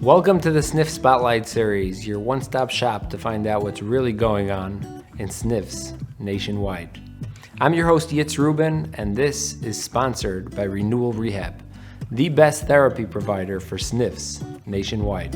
Welcome to the Sniff Spotlight Series, your one-stop shop to find out what's really going on in sniffs nationwide. I'm your host, Yitz Rubin, and this is sponsored by Renewal Rehab, the best therapy provider for sniffs nationwide.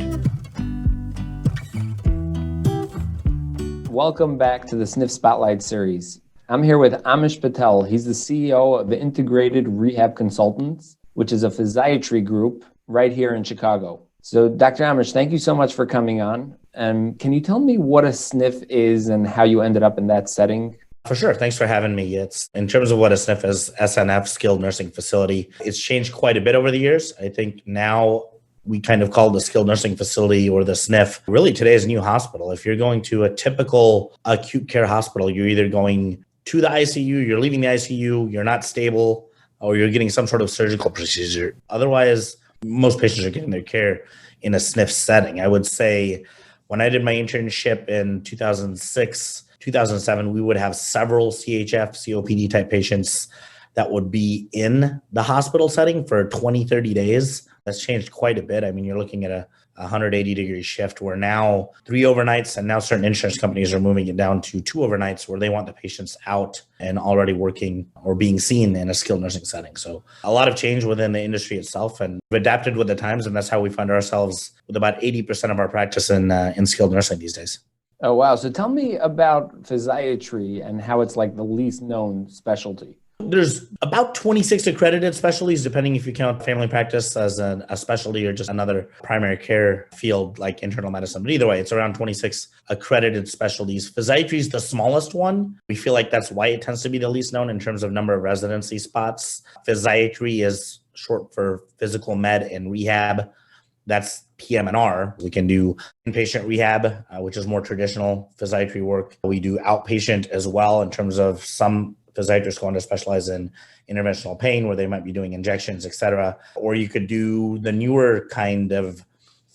Welcome back to the Sniff Spotlight Series. I'm here with Amish Patel. He's the CEO of Integrated Rehab Consultants, which is a physiatry group right here in Chicago. So, Dr. Amish, thank you so much for coming on. And can you tell me what a sniff is and how you ended up in that setting? For sure. Thanks for having me. It's in terms of what a sniff is, SNF, skilled nursing facility. It's changed quite a bit over the years. I think now we kind of call the skilled nursing facility or the sniff really today's new hospital. If you're going to a typical acute care hospital, you're either going to the ICU, you're leaving the ICU, you're not stable, or you're getting some sort of surgical procedure. Otherwise, most patients are getting their care in a sniff setting. I would say when I did my internship in 2006, 2007, we would have several CHF, COPD type patients that would be in the hospital setting for 20, 30 days. That's changed quite a bit. I mean, you're looking at a 180-degree shift where now 3 overnights, and now certain insurance companies are moving it down to 2 overnights where they want the patients out and already working or being seen in a skilled nursing setting. So a lot of change within the industry itself, and we've adapted with the times, and that's how we find ourselves with about 80% of our practice in skilled nursing these days. Oh, wow. So tell me about physiatry and how it's like the least known specialty. There's about 26 accredited specialties, depending if you count family practice as a specialty or just another primary care field like internal medicine. But either way, it's around 26 accredited specialties. Physiatry is the smallest one. We feel like that's why it tends to be the least known in terms of number of residency spots. Physiatry is short for physical med and rehab. That's PM&R. We can do inpatient rehab, which is more traditional physiatry work. We do outpatient as well in terms of some physiatrists going to specialize in interventional pain where they might be doing injections, et cetera. Or you could do the newer kind of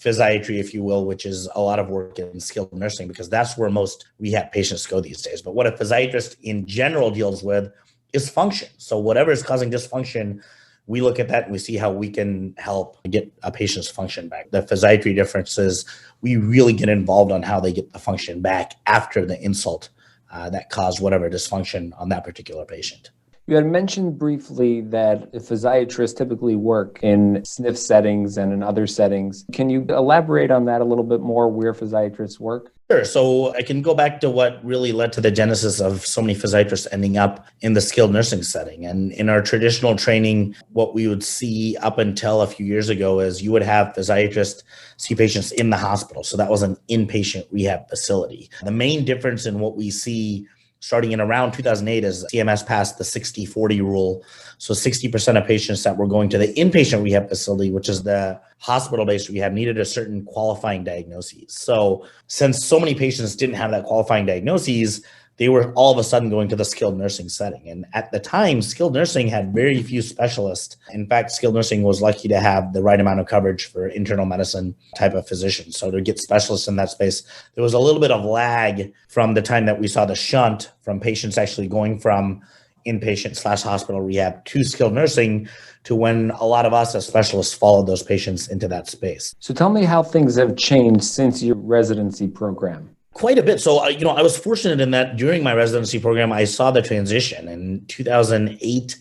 physiatry, if you will, which is a lot of work in skilled nursing because that's where most rehab patients go these days. But what a physiatrist in general deals with is function. So whatever is causing dysfunction, we look at that and we see how we can help get a patient's function back. The physiatry difference is we really get involved on how they get the function back after the insult that caused whatever dysfunction on that particular patient. You had mentioned briefly that physiatrists typically work in sniff settings and in other settings. Can you elaborate on that a little bit more, where physiatrists work? Sure. So I can go back to what really led to the genesis of so many physiatrists ending up in the skilled nursing setting. And in our traditional training, what we would see up until a few years ago is you would have physiatrists see patients in the hospital. So that was an inpatient rehab facility. The main difference in what we see starting in around 2008 is CMS passed the 60-40 rule. So 60% of patients that were going to the inpatient rehab facility, which is the hospital-based rehab, needed a certain qualifying diagnoses. So since so many patients didn't have that qualifying diagnoses, they were all of a sudden going to the skilled nursing setting. And at the time, skilled nursing had very few specialists. In fact, skilled nursing was lucky to have the right amount of coverage for internal medicine type of physicians. So to get specialists in that space, there was a little bit of lag from the time that we saw the shunt from patients actually going from inpatient/hospital rehab to skilled nursing to when a lot of us as specialists followed those patients into that space. So tell me how things have changed since your residency program. Quite a bit. So, I was fortunate in that during my residency program, I saw the transition. In 2008,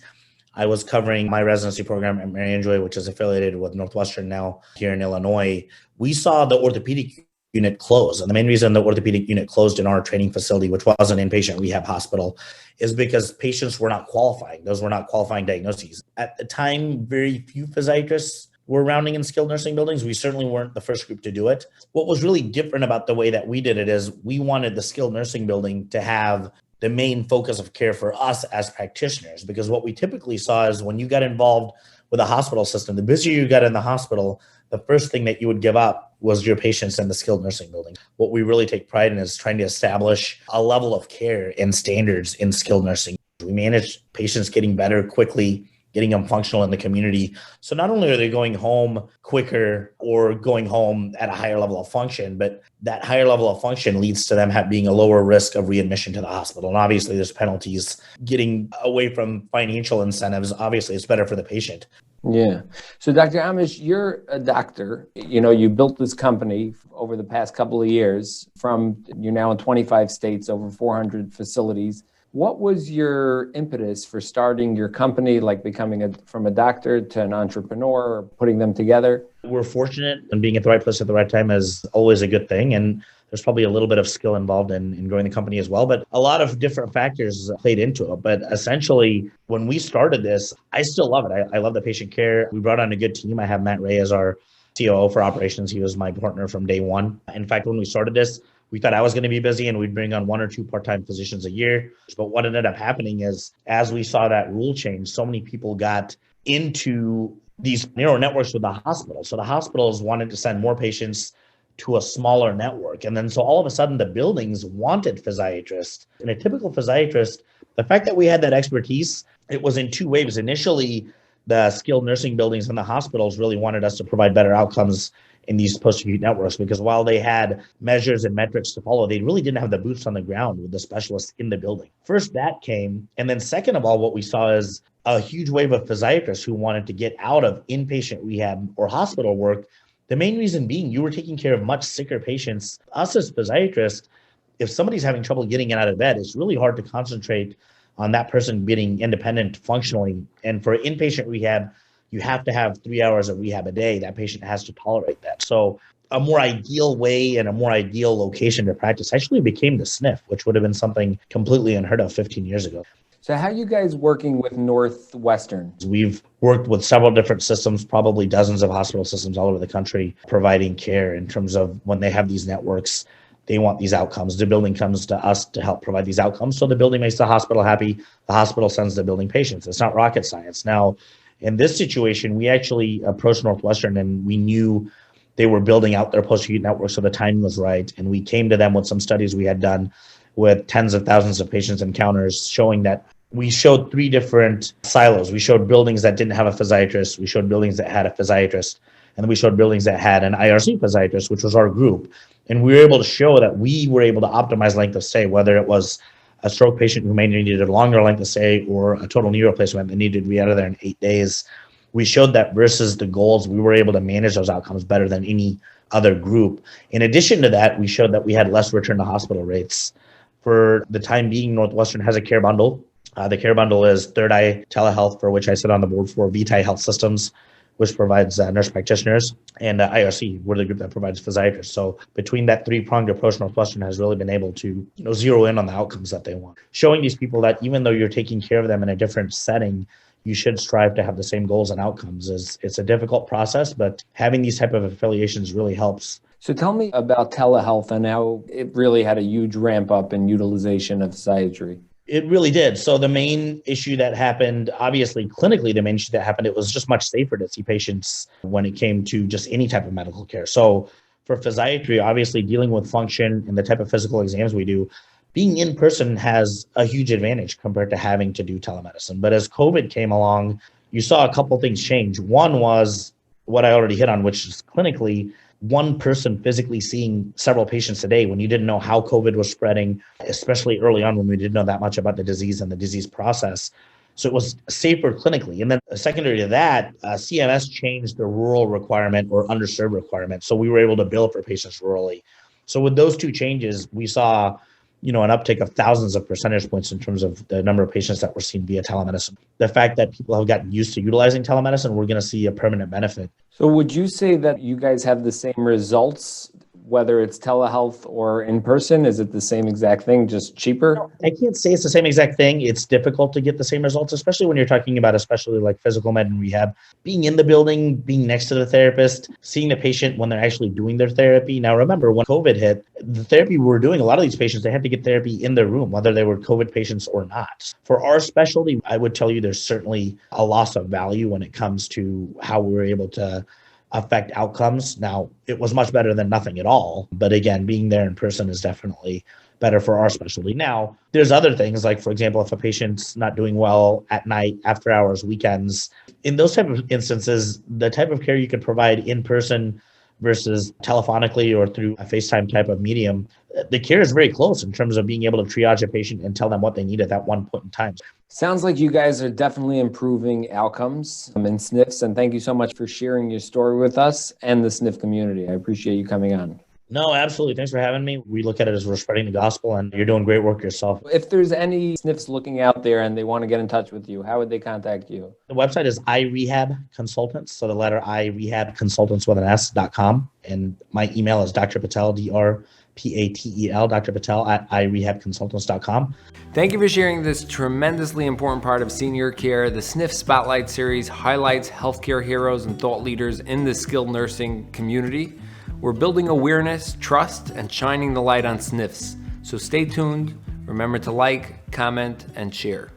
I was covering my residency program at Marianjoy, which is affiliated with Northwestern now here in Illinois. We saw the orthopedic unit close. And the main reason the orthopedic unit closed in our training facility, which was an inpatient rehab hospital, is because patients were not qualifying. Those were not qualifying diagnoses. At the time, very few physiatrists were rounding in skilled nursing buildings. We certainly weren't the first group to do it. What was really different about the way that we did it is we wanted the skilled nursing building to have the main focus of care for us as practitioners, because what we typically saw is when you got involved with a hospital system, the busier you got in the hospital, the first thing that you would give up was your patients in the skilled nursing building. What we really take pride in is trying to establish a level of care and standards in skilled nursing. We manage patients getting better quickly, getting them functional in the community. So not only are they going home quicker or going home at a higher level of function, but that higher level of function leads to them being a lower risk of readmission to the hospital. And obviously there's penalties. Getting away from financial incentives, obviously it's better for the patient. Yeah. So Dr. Amish, you're a doctor. You built this company over the past couple of years you're now in 25 states, over 400 facilities. What was your impetus for starting your company, like becoming from a doctor to an entrepreneur, or putting them together? We're fortunate, and being at the right place at the right time is always a good thing. And there's probably a little bit of skill involved in growing the company as well, but a lot of different factors played into it. But essentially, when we started this, I still love it. I love the patient care. We brought on a good team. I have Matt Ray as our COO for operations. He was my partner from day one. In fact, when we started this, we thought I was going to be busy and we'd bring on 1 or 2 part-time physicians a year. But what ended up happening is, as we saw that rule change, so many people got into these narrow networks with the hospital. So the hospitals wanted to send more patients to a smaller network. And then so all of a sudden the buildings wanted physiatrists. And a typical physiatrist, the fact that we had that expertise, it was in 2 waves. Initially, the skilled nursing buildings and the hospitals really wanted us to provide better outcomes in these post-acute networks, because while they had measures and metrics to follow, they really didn't have the boots on the ground with the specialists in the building. First, that came. And then second of all, what we saw is a huge wave of physiatrists who wanted to get out of inpatient rehab or hospital work. The main reason being, you were taking care of much sicker patients. Us as physiatrists, if somebody's having trouble getting out of bed, it's really hard to concentrate on that person being independent functionally. And for inpatient rehab, you have to have 3 hours of rehab a day. That patient has to tolerate that. So a more ideal way and a more ideal location to practice actually became the sniff, which would have been something completely unheard of 15 years ago. So how are you guys working with Northwestern? We've worked with several different systems, probably dozens of hospital systems all over the country, providing care in terms of when they have these networks, they want these outcomes. The building comes to us to help provide these outcomes. So the building makes the hospital happy. The hospital sends the building patients. It's not rocket science. Now, in this situation, we actually approached Northwestern and we knew they were building out their post-acute network, so the timing was right. And we came to them with some studies we had done with tens of thousands of patients encounters, showing that we showed 3 different silos. We showed buildings that didn't have a physiatrist. We showed buildings that had a physiatrist. And then we showed buildings that had an IRC physiatrist, which was our group. And we were able to show that we were able to optimize length of stay, whether it was a stroke patient who may needed a longer length of stay or a total knee replacement that needed to be out of there in 8 days. We showed that versus the goals, we were able to manage those outcomes better than any other group. In addition to that, we showed that we had less return to hospital rates. For the time being, Northwestern has a care bundle. The care bundle is Third Eye Telehealth, for which I sit on the board for, Vitae Health Systems, which provides nurse practitioners, and IRC, we're the group that provides physiatrists. So between that 3-pronged approach, Northwestern has really been able to zero in on the outcomes that they want, showing these people that even though you're taking care of them in a different setting, you should strive to have the same goals and outcomes. It's a difficult process, but having these type of affiliations really helps. So tell me about telehealth and how it really had a huge ramp up in utilization of physiatry. It really did. So the main issue that happened, obviously clinically, the main issue that happened, it was just much safer to see patients when it came to just any type of medical care. So for physiatry, obviously dealing with function and the type of physical exams we do, being in person has a huge advantage compared to having to do telemedicine. But as COVID came along, you saw a couple things change. One was what I already hit on, which is clinically, one person physically seeing several patients a day when you didn't know how COVID was spreading, especially early on when we didn't know that much about the disease and the disease process. So it was safer clinically. And then secondary to that, CMS changed the rural requirement or underserved requirement. So we were able to bill for patients rurally. So with those 2 changes, we saw an uptick of thousands of percentage points in terms of the number of patients that were seen via telemedicine. The fact that people have gotten used to utilizing telemedicine, we're going to see a permanent benefit. So would you say that you guys have the same results, whether it's telehealth or in person? Is it the same exact thing, just cheaper? No, I can't say it's the same exact thing. It's difficult to get the same results, especially when you're talking about especially like physical med and rehab. Being in the building, being next to the therapist, seeing the patient when they're actually doing their therapy. Now, remember, when COVID hit, the therapy we were doing, a lot of these patients, they had to get therapy in their room, whether they were COVID patients or not. For our specialty, I would tell you there's certainly a loss of value when it comes to how we were able to affect outcomes. Now, it was much better than nothing at all. But again, being there in person is definitely better for our specialty. Now, there's other things like, for example, if a patient's not doing well at night, after hours, weekends, in those type of instances, the type of care you can provide in person versus telephonically or through a FaceTime type of medium, the care is very close in terms of being able to triage a patient and tell them what they need at that one point in time. Sounds like you guys are definitely improving outcomes in sniffs, and thank you so much for sharing your story with us and the sniff community. I appreciate you coming on. No, absolutely. Thanks for having me. We look at it as we're spreading the gospel, and you're doing great work yourself. If there's any sniffs looking out there and they want to get in touch with you, how would they contact you? The website is iRehab Consultants, so the letter I, Rehab Consultants with an S.com. And my email is Dr. Patel, DrPatel, Dr. Patel at iRehabConsultants.com. Thank you for sharing this tremendously important part of senior care. The Sniff Spotlight Series highlights healthcare heroes and thought leaders in the skilled nursing community. We're building awareness, trust, and shining the light on sniffs. So stay tuned. Remember to like, comment, and share.